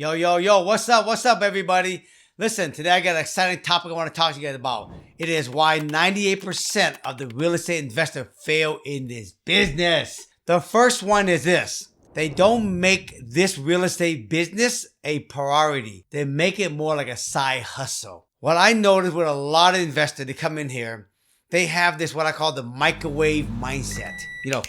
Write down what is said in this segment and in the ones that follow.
Yo, what's up, everybody? Listen, today I got an exciting topic I want to talk to you guys about. It is why 98% of the real estate investors fail in this business. The first one is this. They don't make this real estate business a priority. They make it more like a side hustle. What I noticed with a lot of investors, they come in here, they have this, what I call the microwave mindset.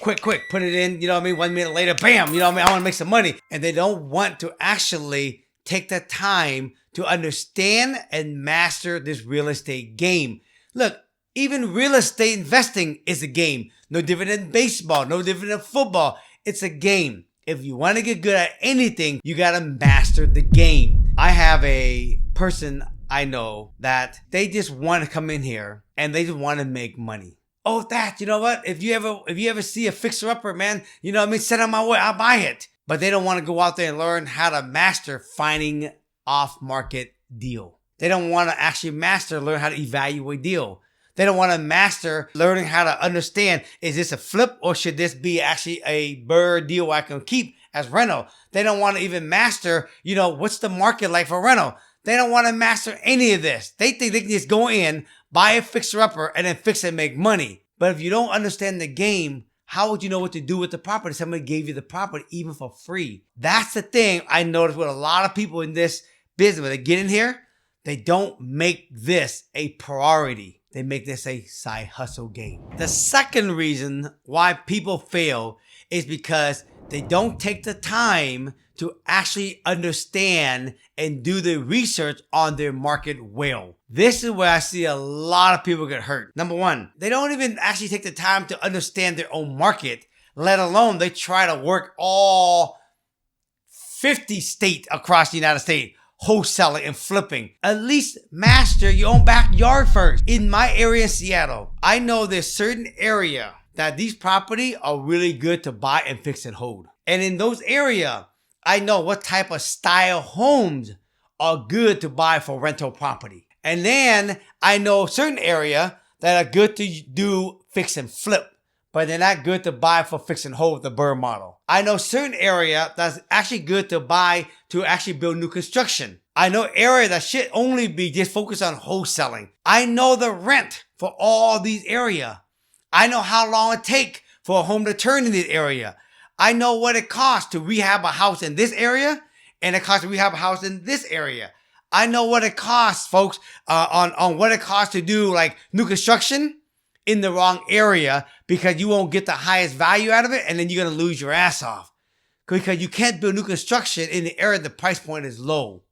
Quick, put it in, 1 minute later, bam, I want to make some money. And they don't want to actually take the time to understand and master this real estate game. Look, even real estate investing is a game. No different than baseball, no different than football. It's a game. If you want to get good at anything, you got to master the game. I have a person I know that they just want to come in here and they just want to make money. Oh, you know what? If you ever see a fixer-upper, man, send it my way, I'll buy it. But they don't want to go out there and learn how to master finding off-market deal. They don't want to actually learn how to evaluate deal. They don't want to master learning how to understand, is this a flip or should this be actually a bird deal I can keep as rental? They don't want to even master, what's the market like for rental? They don't want to master any of this. They think they can just go in, buy a fixer-upper, and then fix it and make money. But if you don't understand the game, how would you know what to do with the property? Somebody gave you the property even for free. That's the thing I noticed with a lot of people in this business. When they get in here, they don't make this a priority. They make this a side hustle game. The second reason why people fail is because they don't take the time to actually understand and do the research on their market well. This is where I see a lot of people get hurt. Number one, they don't even actually take the time to understand their own market, let alone they try to work all 50 states across the United States, wholesaling and flipping. At least master your own backyard first. In my area in Seattle, I know there's certain area that these property are really good to buy and fix and hold. And in those areas, I know what type of style homes are good to buy for rental property. And then I know certain area that are good to do fix and flip, but they're not good to buy for fix and hold with the BRRRR model. I know certain area that's actually good to buy to actually build new construction. I know area that should only be just focused on wholesaling. I know the rent for all these area. I know how long it take for a home to turn in this area. I know what it costs to rehab a house in this area and it costs to rehab a house in this area. I know what it costs, folks, on what it costs to do like new construction in the wrong area because you won't get the highest value out of it and then you're going to lose your ass off because you can't build new construction in the area the price point is low.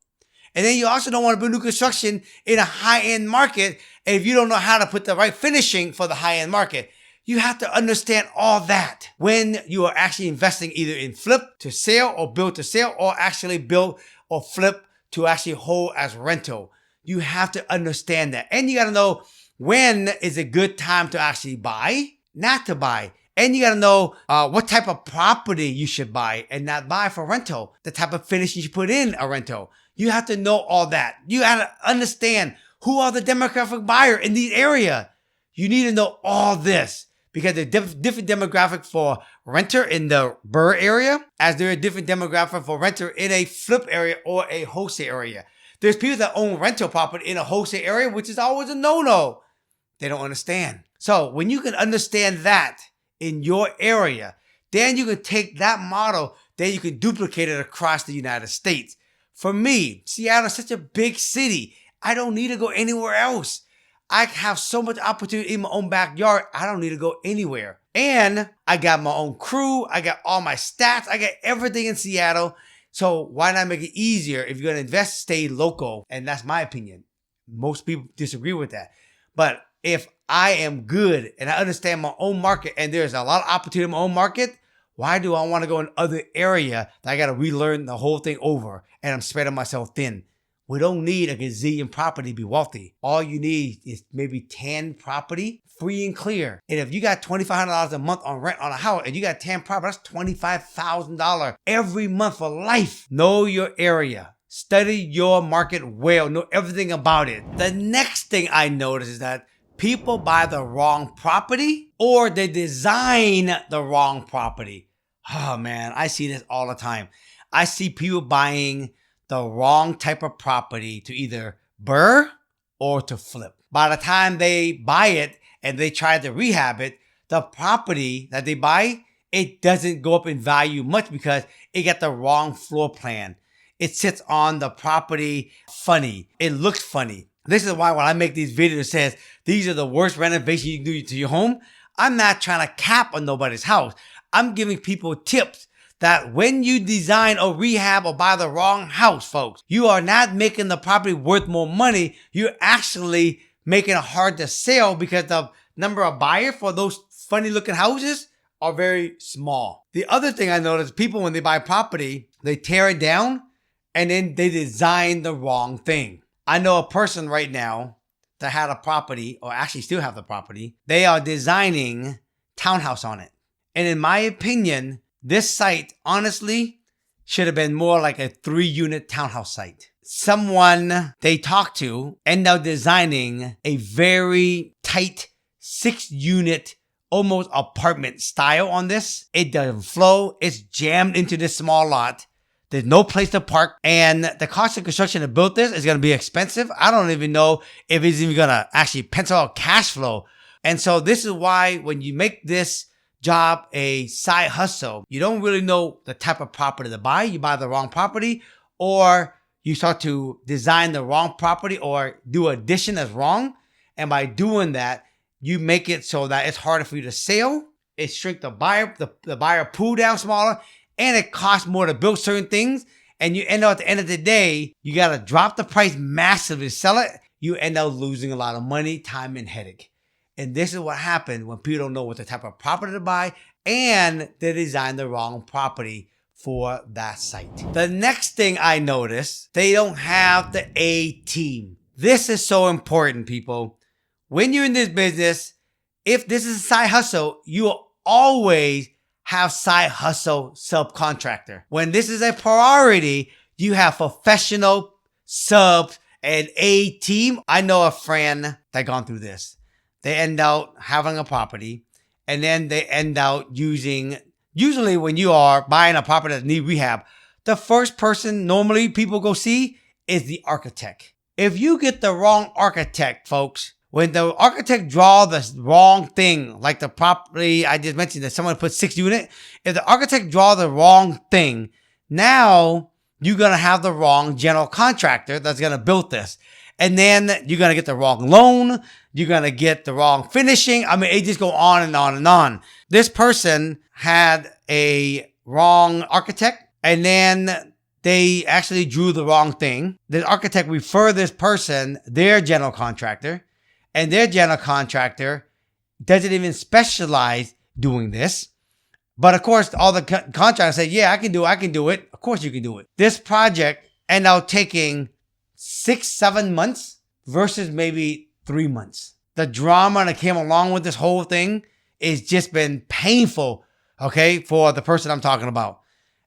And then you also don't want to build new construction in a high-end market if you don't know how to put the right finishing for the high-end market. You have to understand all that when you are actually investing either in flip to sale or build to sale or actually build or flip to actually hold as rental. You have to understand that. And you got to know when is a good time to actually buy, not to buy. And you got to know what type of property you should buy and not buy for rental, the type of finish you should put in a rental. You have to know all that. You got to understand who are the demographic buyer in the area. You need to know all this. Because there's different demographic for renter in the BRRRR area as there are different demographic for renter in a flip area or a wholesale area. There's people that own rental property in a wholesale area, which is always a no-no. They don't understand. So when you can understand that in your area, then you can take that model, then you can duplicate it across the United States. For me, Seattle is such a big city. I don't need to go anywhere else. I have so much opportunity in my own backyard. I don't need to go anywhere. And I got my own crew. I got all my stats. I got everything in Seattle. So why not make it easier? If you're going to invest, stay local. And that's my opinion. Most people disagree with that. But if I am good and I understand my own market and there's a lot of opportunity in my own market, why do I want to go in other area that I got to relearn the whole thing over and I'm spreading myself thin? We don't need a gazillion property to be wealthy. All you need is maybe 10 property, free and clear. And if you got $2,500 a month on rent on a house and you got 10 property, that's $25,000 every month for life. Know your area. Study your market well. Know everything about it. The next thing I notice is that people buy the wrong property or they design the wrong property. Oh man, I see this all the time. I see people buying the wrong type of property to either burr or to flip. By the time they buy it and they try to rehab it, the property that they buy, it doesn't go up in value much because it got the wrong floor plan. It sits on the property funny. It looks funny. This is why when I make these videos that says these are the worst renovations you can do to your home, I'm not trying to cap on nobody's house. I'm giving people tips that when you design or rehab or buy the wrong house, folks, you are not making the property worth more money. You're actually making it hard to sell because the number of buyers for those funny looking houses are very small. The other thing I noticed, people when they buy property, they tear it down and then they design the wrong thing. I know a person right now that had a property, or actually still have the property. They are designing townhouse on it. And in my opinion, this site honestly should have been more like a 3-unit townhouse site. Someone they talked to ended up designing a very tight 6-unit almost apartment style on this. It doesn't flow. It's jammed into this small lot. There's no place to park. And the cost of construction to build this is going to be expensive. I don't even know if it's even going to actually pencil out cash flow. And so this is why when you make this job a side hustle, you don't really know the type of property to buy. You buy the wrong property, or you start to design the wrong property or do addition that's wrong. And by doing that, you make it so that it's harder for you to sell. It shrinks the buyer pool down smaller. And it costs more to build certain things. And you end up at the end of the day, you got to drop the price massively to sell it. You end up losing a lot of money, time, and headache. And this is what happens when people don't know what the type of property to buy and they design the wrong property for that site. The next thing I noticed, they don't have the A team. This is so important, people. When you're in this business, if this is a side hustle, you will always have side hustle subcontractor. When this is a priority, you have professional subs and A team. I know a friend that gone through this. They end out having a property and then they end out using, usually when you are buying a property that needs rehab, the first person normally people go see is the architect. If you get the wrong architect, folks, when the architect draw the wrong thing, like the property I just mentioned that someone put 6 unit, if the architect draw the wrong thing, now you're going to have the wrong general contractor that's going to build this. And then you're going to get the wrong loan. You're going to get the wrong finishing. I mean, it just go on and on and on. This person had a wrong architect and then they actually drew the wrong thing. The architect referred this person, their general contractor, and their general contractor doesn't even specialize doing this. But of course, all the contractors say, yeah, I can do it. Of course you can do it. This project ended up taking 6-7 months versus maybe 3 months. The drama that came along with this whole thing has just been painful, okay, for the person I'm talking about.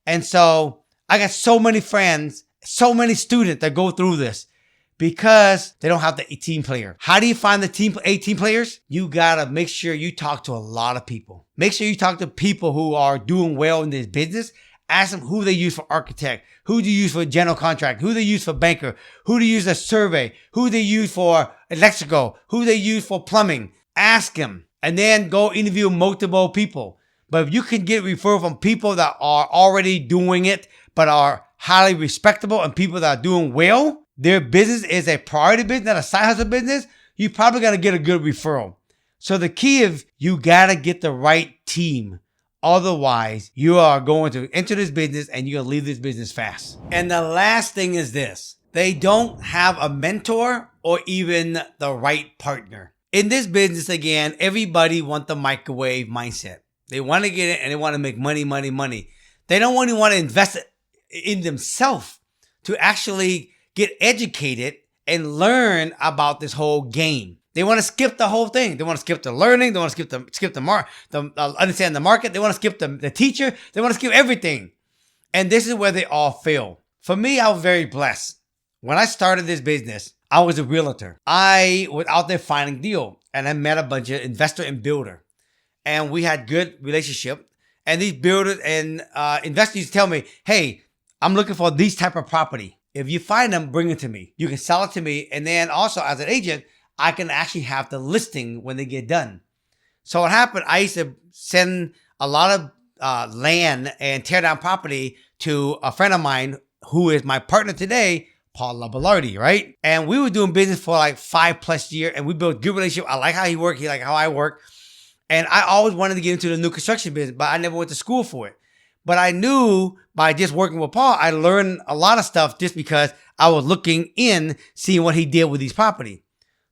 And so I got so many friends, so many students that go through this because they don't have the team player. How do you find the team players? You gotta make sure you talk to a lot of people. Make sure you talk to people who are doing well in this business. Ask them who they use for architect, who do you use for general contract, who they use for banker, who they use a survey, who they use for electrical, who they use for plumbing. Ask them and then go interview multiple people. But if you can get referral from people that are already doing it, but are highly respectable and people that are doing well, their business is a priority business, not a side hustle business, you probably got to get a good referral. So the key is you got to get the right team. Otherwise, you are going to enter this business and you're going to leave this business fast. And the last thing is this. They don't have a mentor or even the right partner. In this business, again, everybody wants the microwave mindset. They want to get it and they want to make money, money, money. They don't only want to invest in themselves to actually get educated and learn about this whole game. They want to skip the whole thing. They want to skip the learning. They want to skip the understand the market. They want to skip the teacher. They want to skip everything. And this is where they all fail. For me, I was very blessed. When I started this business, I was a realtor. I was out there finding deal and I met a bunch of investor and builder. And we had good relationship. And these builders and investors tell me, hey, I'm looking for these type of property. If you find them, bring it to me. You can sell it to me. And then also as an agent, I can actually have the listing when they get done. So what happened, I used to send a lot of land and tear down property to a friend of mine who is my partner today, Paul Laballardi, right? And we were doing business for like 5+ years, and we built a good relationship. I like how he worked. He like how I work. And I always wanted to get into the new construction business, but I never went to school for it. But I knew by just working with Paul, I learned a lot of stuff just because I was looking in, seeing what he did with these property.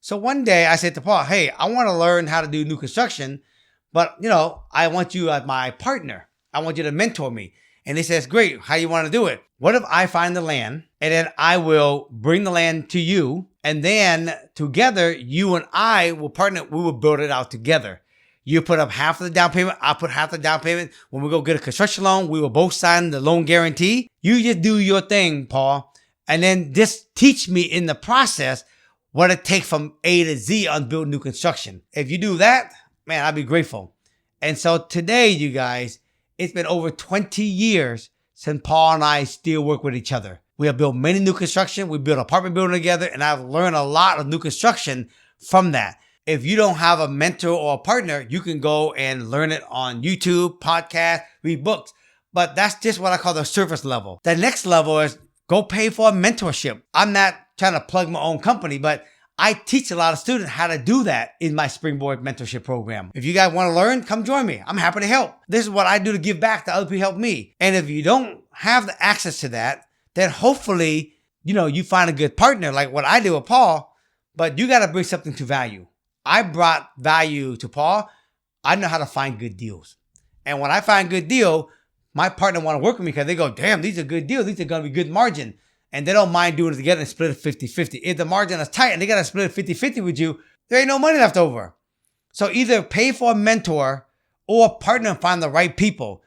So one day I said to Paul, hey, I want to learn how to do new construction, but I want you as my partner. I want you to mentor me. And he says, great, how you want to do it? What if I find the land and then I will bring the land to you, and then together you and I will partner, we will build it out together. You put up half of the down payment, I'll put half the down payment. When we go get a construction loan, we will both sign the loan guarantee. You just do your thing, Paul, and then just teach me in the process what it takes from A to Z on building new construction. If you do that, man, I'd be grateful. And so today, you guys, it's been over 20 years since Paul and I still work with each other. We have built many new construction. We built an apartment building together, and I've learned a lot of new construction from that. If you don't have a mentor or a partner, you can go and learn it on YouTube, podcast, read books. But that's just what I call the surface level. The next level is go pay for a mentorship. I'm not trying to plug my own company, but I teach a lot of students how to do that in my Springboard mentorship program. If you guys want to learn, come join me. I'm happy to help. This is what I do to give back to other people help me. And if you don't have the access to that, then hopefully, you find a good partner like what I did with Paul, but you got to bring something to value. I brought value to Paul. I know how to find good deals. And when I find good deal, my partner want to work with me because they go, damn, these are good deals. These are going to be good margin. And they don't mind doing it together and split it 50-50. If the margin is tight and they got to split it 50-50 with you, there ain't no money left over. So either pay for a mentor or partner and find the right people.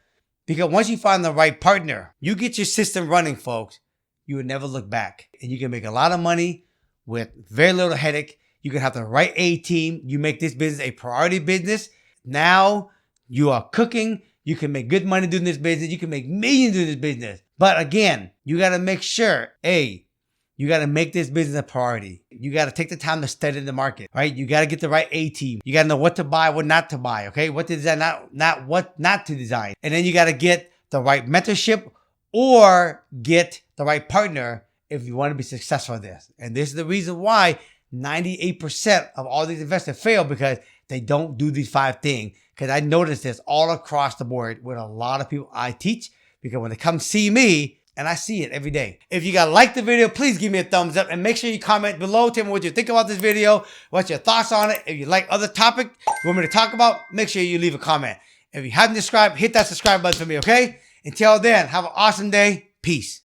Because once you find the right partner, you get your system running, folks, you will never look back. And you can make a lot of money with very little headache. You can have the right A team. You make this business a priority business. Now you are cooking. You can make good money doing this business. You can make millions doing this business. But again, you got to make sure, you got to make this business a priority. You got to take the time to study the market, right? You got to get the right A team. You got to know what to buy, what not to buy, okay? What to design, not what not to design. And then you got to get the right mentorship or get the right partner if you want to be successful at this. And this is the reason why 98% of all these investors fail, because they don't do these 5 things. Because I noticed this all across the board with a lot of people I teach, because when they come see me, and I see it every day. If you guys like the video, please give me a thumbs up and make sure you comment below. Tell me what you think about this video. What's your thoughts on it? If you like other topic you want me to talk about, make sure you leave a comment. If you haven't subscribed, hit that subscribe button for me, okay? Until then, have an awesome day. Peace.